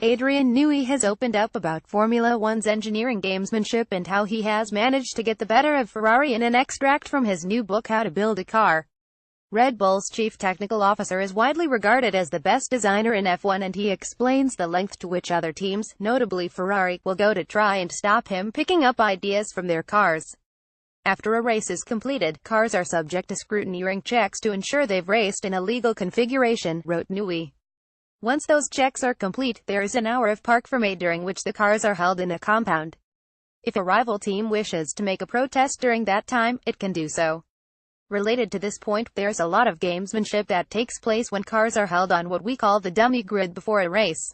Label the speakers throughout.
Speaker 1: Adrian Newey has opened up about Formula One's engineering gamesmanship and how he has managed to get the better of Ferrari in an extract from his new book How to Build a Car. Red Bull's chief technical officer is widely regarded as the best designer in F1, and he explains the length to which other teams, notably Ferrari, will go to try and stop him picking up ideas from their cars. After a race is completed, cars are subject to scrutiny or checks to ensure they've raced in a legal configuration, wrote Newey. Once those checks are complete, there is an hour of parc fermé during which the cars are held in a compound. If a rival team wishes to make a protest during that time, it can do so. Related to this point, there's a lot of gamesmanship that takes place when cars are held on what we call the dummy grid before a race.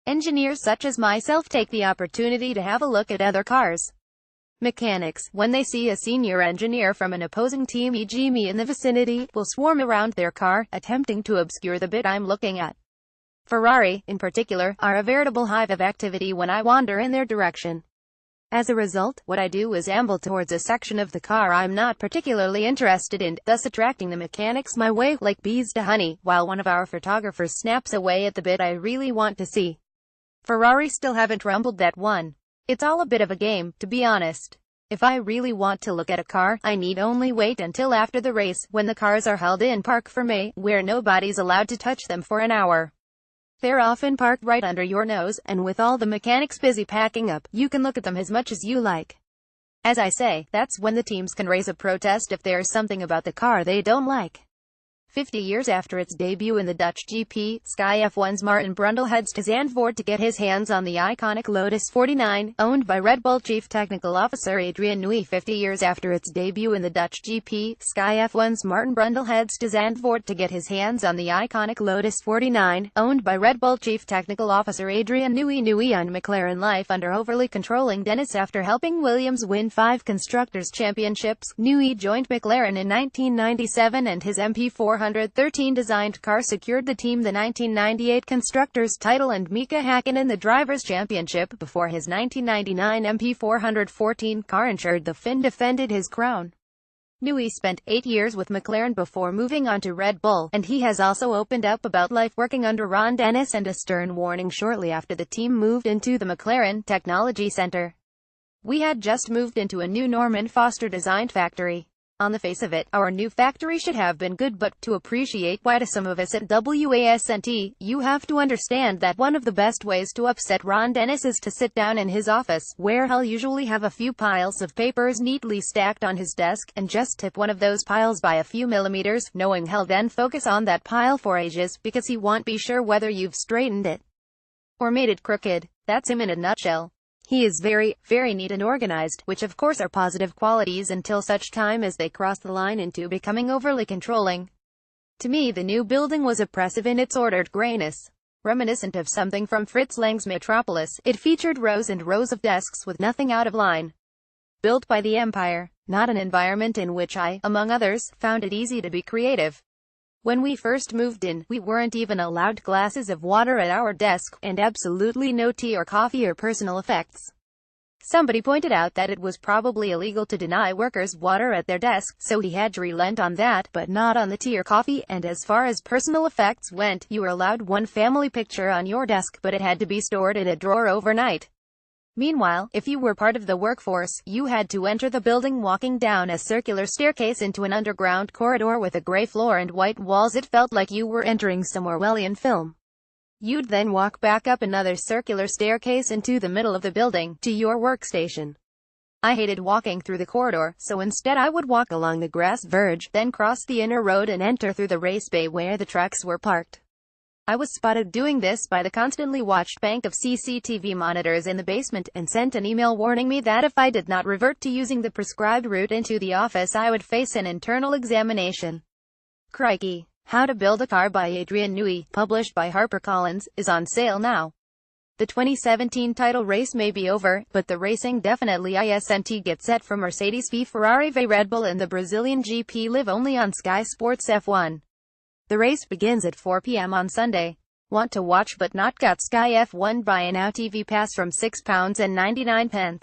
Speaker 1: Engineers such as myself take the opportunity to have a look at other cars. Mechanics, when they see a senior engineer from an opposing team, e.g. me, in the vicinity, will swarm around their car, attempting to obscure the bit I'm looking at. Ferrari, in particular, are a veritable hive of activity when I wander in their direction. As a result, what I do is amble towards a section of the car I'm not particularly interested in, thus attracting the mechanics my way, like bees to honey, while one of our photographers snaps away at the bit I really want to see. Ferrari still haven't rumbled that one. It's all a bit of a game, to be honest. If I really want to look at a car, I need only wait until after the race, when the cars are held in parc fermé, where nobody's allowed to touch them for an hour. They're often parked right under your nose, and with all the mechanics busy packing up, you can look at them as much as you like. As I say, that's when the teams can raise a protest if there's something about the car they don't like. 50 years after its debut in the Dutch GP, Sky F1's Martin Brundle heads to Zandvoort to get his hands on the iconic Lotus 49, owned by Red Bull Chief Technical Officer Adrian Newey. 50 years after its debut in the Dutch GP, Sky F1's Martin Brundle heads to Zandvoort to get his hands on the iconic Lotus 49, owned by Red Bull Chief Technical Officer Adrian Newey. Newey on McLaren life under overly controlling Dennis. After helping Williams win 5 Constructors' Championships, Newey joined McLaren in 1997, and his MP413 designed car secured the team the 1998 Constructors' title and Mika Häkkinen the Drivers' Championship, before his 1999 MP414 car ensured the Finn defended his crown. Newey spent 8 years with McLaren before moving on to Red Bull, and he has also opened up about life working under Ron Dennis and a stern warning shortly after the team moved into the McLaren Technology Center. "We had just moved into a new Norman Foster designed factory. On the face of it, our new factory should have been good, but to appreciate why to some of us at WASNT, you have to understand that one of the best ways to upset Ron Dennis is to sit down in his office, where he'll usually have a few piles of papers neatly stacked on his desk, and just tip one of those piles by a few millimeters, knowing he'll then focus on that pile for ages, because he won't be sure whether you've straightened it or made it crooked. That's him in a nutshell. He is very, very neat and organized, which of course are positive qualities until such time as they cross the line into becoming overly controlling. To me, the new building was oppressive in its ordered grayness. Reminiscent of something from Fritz Lang's Metropolis, it featured rows and rows of desks with nothing out of line. Built by the Empire, not an environment in which I, among others, found it easy to be creative. When we first moved in, we weren't even allowed glasses of water at our desk, and absolutely no tea or coffee or personal effects. Somebody pointed out that it was probably illegal to deny workers water at their desk, so he had to relent on that, but not on the tea or coffee. And as far as personal effects went, you were allowed one family picture on your desk, but it had to be stored in a drawer overnight. Meanwhile, if you were part of the workforce, you had to enter the building walking down a circular staircase into an underground corridor with a gray floor and white walls. It felt like you were entering some Orwellian film. You'd then walk back up another circular staircase into the middle of the building, to your workstation. I hated walking through the corridor, so instead I would walk along the grass verge, then cross the inner road and enter through the race bay where the trucks were parked. I was spotted doing this by the constantly watched bank of CCTV monitors in the basement, and sent an email warning me that if I did not revert to using the prescribed route into the office, I would face an internal examination. Crikey. How to Build a Car by Adrian Newey, published by HarperCollins, is on sale now. The 2017 title race may be over, but the racing definitely isn't. Get set for Mercedes v Ferrari v Red Bull in the Brazilian GP live only on Sky Sports F1. The race begins at 4 p.m. on Sunday. Want to watch but not got Sky F1? Buy a Now TV Pass from £6.99.